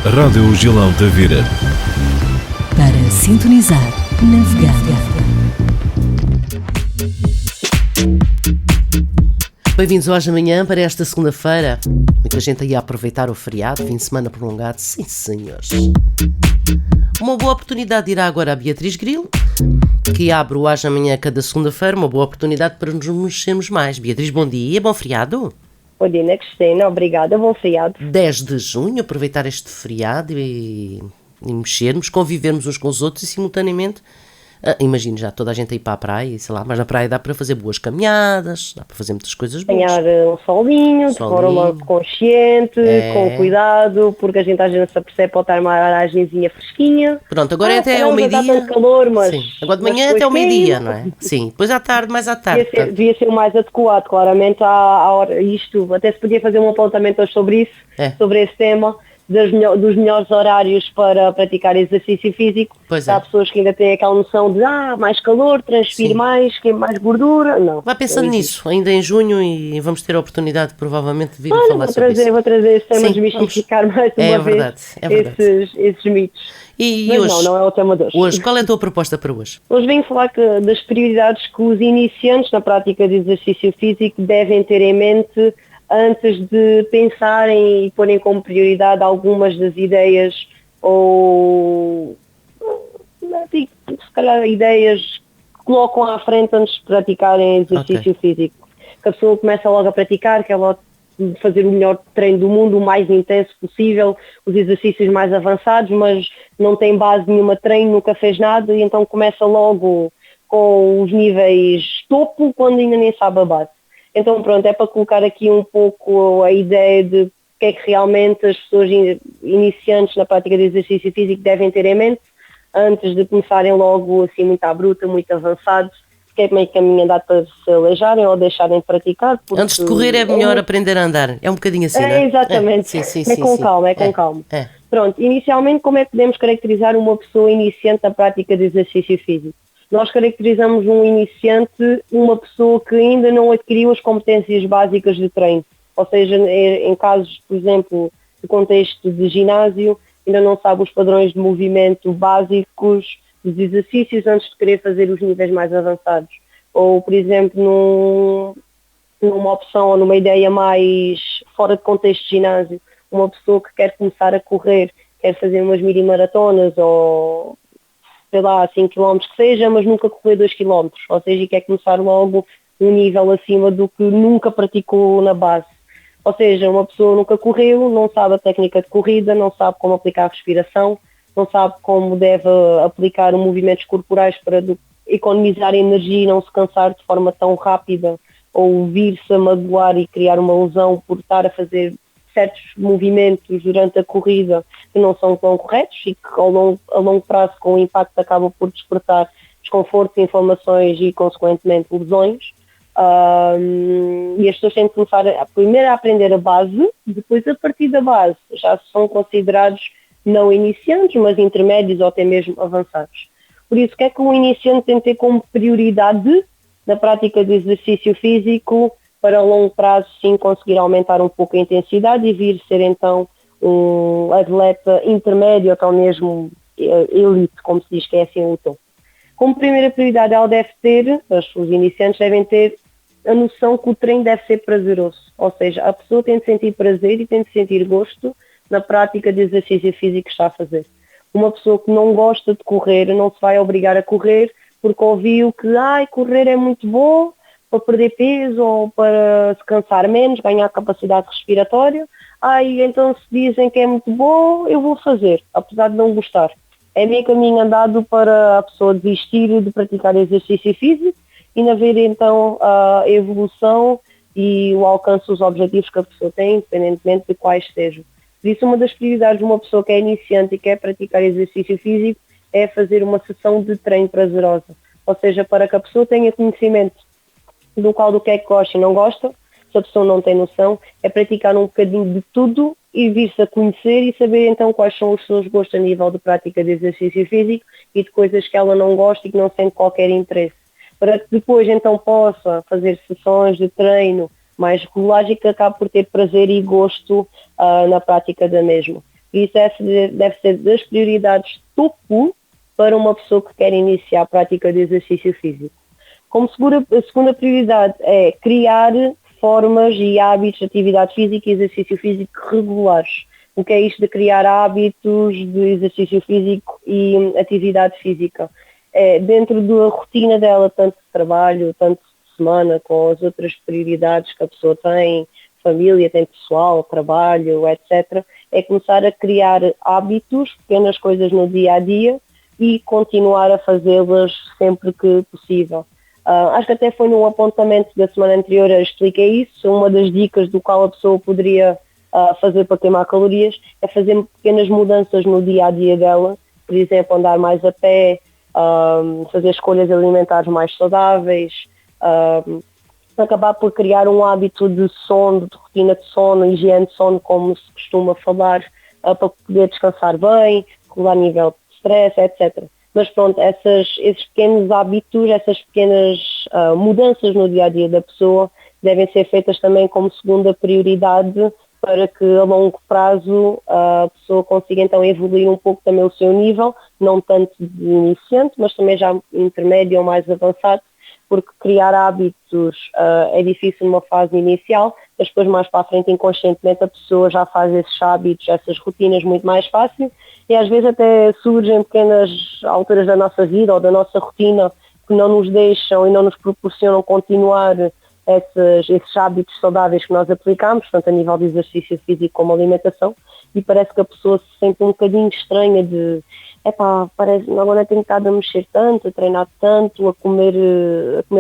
Rádio Gilão da Vira. Para sintonizar, navegar. Bem-vindos hoje amanhã para esta segunda-feira. Muita gente aí a aproveitar o feriado, fim de semana prolongado. Sim, senhores. Uma boa oportunidade irá agora a Beatriz Grilo, que abre o Hoje Amanhã cada segunda-feira. Uma boa oportunidade para nos mexermos mais. Beatriz, bom dia, bom feriado. Bom dia, Cristina, obrigada, bom feriado. 10 de junho, aproveitar este feriado e mexermos, convivermos uns com os outros e simultaneamente, imagino já toda a gente aí para a praia, sei lá, mas na praia dá para fazer boas caminhadas, dá para fazer muitas coisas boas. Apanhar um solinho, de forma consciente, com cuidado, porque a gente às vezes se apercebe pode estar uma aragenzinha fresquinha. Pronto, agora até ao meio-dia. Não está calor, mas... Sim, agora de manhã até ao meio-dia, não é? Sim, depois à tarde, mais à tarde. Devia ser o mais adequado, claramente, à hora. Isto, até se podia fazer um apontamento hoje sobre isso, sobre esse tema. Dos melhores horários para praticar exercício físico. Há pessoas que ainda têm aquela noção de mais calor, transpiro mais, queimo mais gordura. Não. Vai pensando nisso, ainda em junho, e vamos ter a oportunidade provavelmente de vir a falar sobre isso. Vou trazer esse tema, desmistificar mais uma vez esses mitos. E hoje, não é o tema de hoje. Hoje, qual é a tua proposta para hoje? Hoje venho falar das prioridades que os iniciantes na prática de exercício físico devem ter em mente antes de pensarem e porem como prioridade algumas das ideias ou se calhar ideias que colocam à frente antes de praticarem exercício físico. Que a pessoa começa logo a praticar, quer logo fazer o melhor treino do mundo, o mais intenso possível, os exercícios mais avançados, mas não tem base nenhuma de treino, nunca fez nada e então começa logo com os níveis topo quando ainda nem sabe a base. Então pronto, é para colocar aqui um pouco a ideia de o que é que realmente as pessoas iniciantes na prática de exercício físico devem ter em mente antes de começarem logo assim muito à bruta, muito avançados, que é meio caminho andado para se aleijarem ou deixarem de praticar. Antes de correr é melhor aprender a andar, é um bocadinho assim, não é? Exatamente, com calma. Pronto, inicialmente como é que podemos caracterizar uma pessoa iniciante na prática de exercício físico? Nós caracterizamos um iniciante, uma pessoa que ainda não adquiriu as competências básicas de treino. Ou seja, em casos, por exemplo, de contexto de ginásio, ainda não sabe os padrões de movimento básicos dos exercícios antes de querer fazer os níveis mais avançados. Ou, por exemplo, numa opção ou numa ideia mais fora de contexto de ginásio, uma pessoa que quer começar a correr, quer fazer umas mini-maratonas ou sei lá, 5 km que seja, mas nunca correr 2 km, ou seja, quer começar logo um nível acima do que nunca praticou na base. Ou seja, uma pessoa nunca correu, não sabe a técnica de corrida, não sabe como aplicar a respiração, não sabe como deve aplicar movimentos corporais para economizar energia e não se cansar de forma tão rápida, ou vir-se a magoar e criar uma lesão por estar a fazer certos movimentos durante a corrida que não são tão corretos e que a longo prazo com o impacto acabam por despertar desconfortos, inflamações e consequentemente lesões. E as pessoas têm de começar primeiro a aprender a base, depois a partir da base já são considerados não iniciantes, mas intermédios ou até mesmo avançados. Por isso, o que é que o iniciante tem de ter como prioridade na prática de exercício físico para a longo prazo sim conseguir aumentar um pouco a intensidade e vir ser então um atleta intermédio ou até mesmo elite, como se diz que é assim o tom. Como primeira prioridade ela deve ter, os iniciantes devem ter a noção que o treino deve ser prazeroso, ou seja, a pessoa tem de sentir prazer e tem de sentir gosto na prática de exercício físico que está a fazer. Uma pessoa que não gosta de correr não se vai obrigar a correr porque ouviu que correr é muito bom para perder peso ou para se cansar menos, ganhar capacidade respiratória. Então se dizem que é muito bom, eu vou fazer, apesar de não gostar. É meio caminho andado para a pessoa desistir de praticar exercício físico e não ver então a evolução e o alcance dos objetivos que a pessoa tem, independentemente de quais sejam. Por isso, uma das prioridades de uma pessoa que é iniciante e quer praticar exercício físico é fazer uma sessão de treino prazerosa. Ou seja, para que a pessoa tenha conhecimento do que é que gosta e não gosta, se a pessoa não tem noção, é praticar um bocadinho de tudo e vir-se a conhecer e saber então quais são os seus gostos a nível de prática de exercício físico e de coisas que ela não gosta e que não sente qualquer interesse. Para que depois então possa fazer sessões de treino mais regulares e que acabe por ter prazer e gosto na prática da mesma. Isso deve ser das prioridades topo para uma pessoa que quer iniciar a prática de exercício físico. Como segunda prioridade é criar formas e hábitos de atividade física e exercício físico regulares. O que é isto de criar hábitos de exercício físico e atividade física? É dentro da rotina dela, tanto de trabalho, tanto de semana, com as outras prioridades que a pessoa tem, família, tem pessoal, trabalho, etc. É começar a criar hábitos, pequenas coisas no dia a dia e continuar a fazê-las sempre que possível. Acho que até foi num apontamento da semana anterior eu expliquei isso. Uma das dicas do qual a pessoa poderia fazer para queimar calorias é fazer pequenas mudanças no dia a dia dela, por exemplo, andar mais a pé, fazer escolhas alimentares mais saudáveis, acabar por criar um hábito de sono, de rotina de sono, higiene de sono, como se costuma falar, para poder descansar bem, regular nível de stress, etc. Mas pronto, esses pequenos hábitos, essas pequenas mudanças no dia-a-dia da pessoa devem ser feitas também como segunda prioridade para que a longo prazo a pessoa consiga então evoluir um pouco também o seu nível, não tanto de iniciante, mas também já intermédio ou mais avançado, porque criar hábitos é difícil numa fase inicial, mas depois mais para a frente inconscientemente a pessoa já faz esses hábitos, essas rotinas muito mais fácil e às vezes até surgem pequenas alturas da nossa vida ou da nossa rotina que não nos deixam e não nos proporcionam continuar esses hábitos saudáveis que nós aplicamos, tanto a nível de exercício físico como alimentação, e parece que a pessoa se sente um bocadinho estranha de agora tenho estado a mexer tanto, a treinar tanto, a comer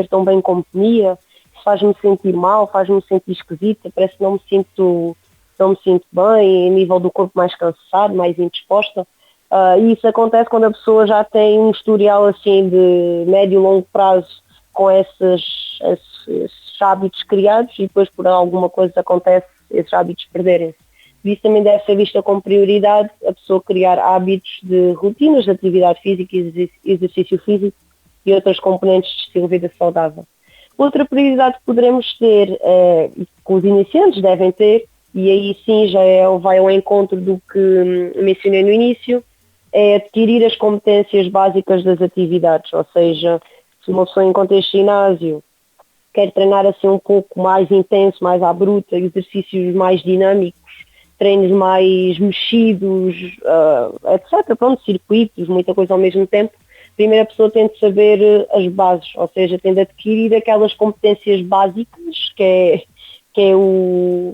tão bem como comia, faz-me sentir mal, faz-me sentir esquisita, parece que não me sinto bem, a nível do corpo mais cansado, mais indisposta. E isso acontece quando a pessoa já tem um historial assim de médio e longo prazo com esses hábitos criados e depois por alguma coisa acontece esses hábitos perderem-se. Isso também deve ser vista como prioridade, a pessoa criar hábitos de rotinas de atividade física e exercício físico e outras componentes de estilo de vida saudável. Outra prioridade que poderemos ter, que os iniciantes devem ter, e aí sim já vai ao encontro do que mencionei no início, é adquirir as competências básicas das atividades, ou seja, se uma pessoa encontra este ginásio quer treinar assim um pouco mais intenso, mais à bruta, exercícios mais dinâmicos, treinos mais mexidos, etc. Pronto, circuitos, muita coisa ao mesmo tempo. Primeiro a pessoa tem de saber as bases, ou seja, tem de adquirir aquelas competências básicas, que é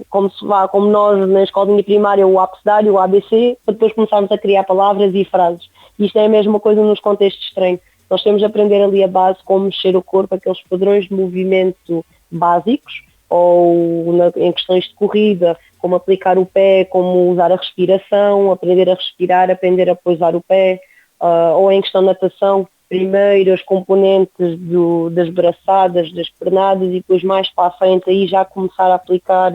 como nós na escolinha primária, o abecedário, o ABC, para depois começarmos a criar palavras e frases. Isto é a mesma coisa nos contextos de treino. Nós temos de aprender ali a base, como mexer o corpo, aqueles padrões de movimento básicos, ou em questões de corrida, como aplicar o pé, como usar a respiração, aprender a respirar, aprender a pousar o pé, ou em questão de natação, primeiro as componentes das braçadas, das pernadas e depois mais para a frente aí já começar a aplicar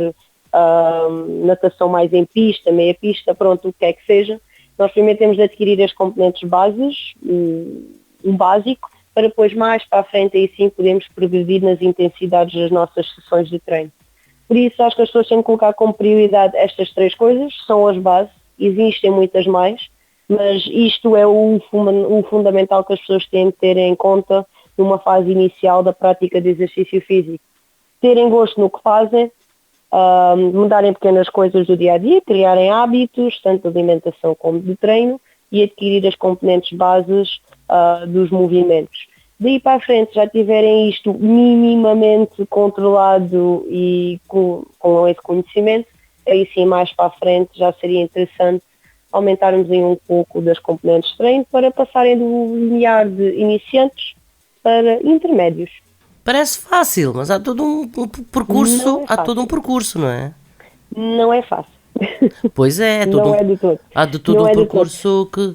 natação mais em pista, meia pista, pronto, o que é que seja. Nós primeiro temos de adquirir as componentes bases, um básico, para depois mais para a frente aí sim podemos progredir nas intensidades das nossas sessões de treino. Por isso acho que as pessoas têm de colocar como prioridade estas três coisas, são as bases, existem muitas mais, mas isto é o fundamental que as pessoas têm de ter em conta numa fase inicial da prática de exercício físico. Terem gosto no que fazem, mudarem pequenas coisas do dia a dia, criarem hábitos, tanto de alimentação como de treino, e adquirir as componentes bases dos movimentos. Daí para a frente, já tiverem isto minimamente controlado e com esse conhecimento, aí sim mais para a frente já seria interessante aumentarmos em um pouco das componentes de treino para passarem do limiar de iniciantes para intermédios. Parece fácil, mas há todo um percurso, não é? Não é fácil. Pois é, não é de todo. Há de todo um percurso que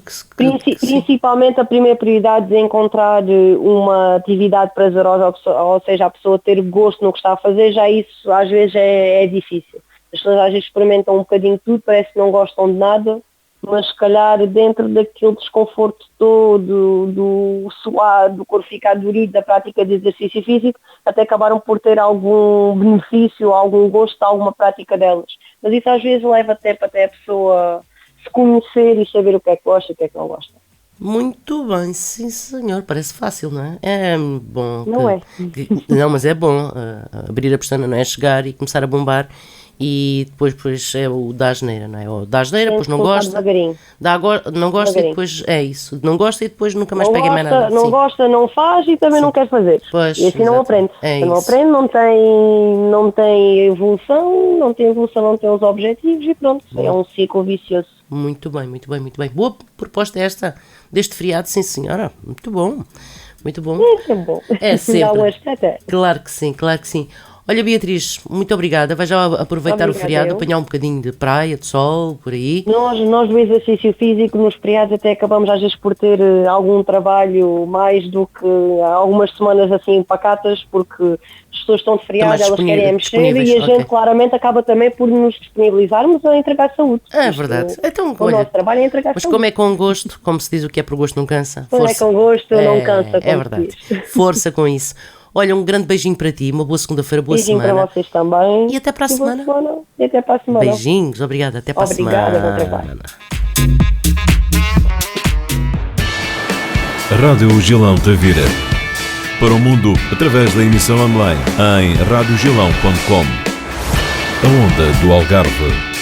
principalmente a primeira prioridade é encontrar uma atividade prazerosa, ou seja, a pessoa ter gosto no que está a fazer, já isso às vezes é difícil. As pessoas às vezes experimentam um bocadinho de tudo, parece que não gostam de nada, mas se calhar dentro daquele desconforto todo, do suar, do corpo ficar dorido, da prática de exercício físico, até acabaram por ter algum benefício, algum gosto de alguma prática delas. Mas isso às vezes leva até a pessoa se conhecer e saber o que é que gosta e o que é que não gosta. Muito bem, sim senhor, parece fácil, não é? É bom. Não é? Não, mas é bom abrir a pestana, não é? Chegar e começar a bombar e depois é o da asneira, não é? Ou da asneira, depois não gosta, não gosta e depois é isso, não gosta e depois nunca mais pega em mais nada. Não gosta, não faz e também não quer fazer. Pois, e assim não aprende. Não aprende, não tem evolução, não tem os objetivos e pronto, é um ciclo vicioso. Muito bem. Boa proposta esta deste feriado, sim senhora. Muito bom. É bom. É sempre. Claro que sim. Olha, Beatriz, muito obrigada. Vai já aproveitar o feriado, apanhar um bocadinho de praia, de sol, por aí. Nós do exercício físico, nos feriados até acabamos às vezes por ter algum trabalho mais do que algumas semanas assim pacatas, porque as pessoas estão de feriado, elas querem mexer e a gente claramente acaba também por nos disponibilizarmos a entregar saúde. É verdade. Então, o nosso trabalho é entregar saúde. Mas como é com gosto, como se diz, o que é por gosto não cansa. Como é com gosto, não cansa. É verdade. Força com isso. Olha, um grande beijinho para ti, uma boa segunda-feira, boa semana. Beijinho para vocês também. E até para a semana. E até para a semana. Beijinhos, obrigada, até para a semana. Obrigada, bom trabalho. Rádio Gilão da Vira. Para o mundo, através da emissão online em radiogilão.com. A onda do Algarve.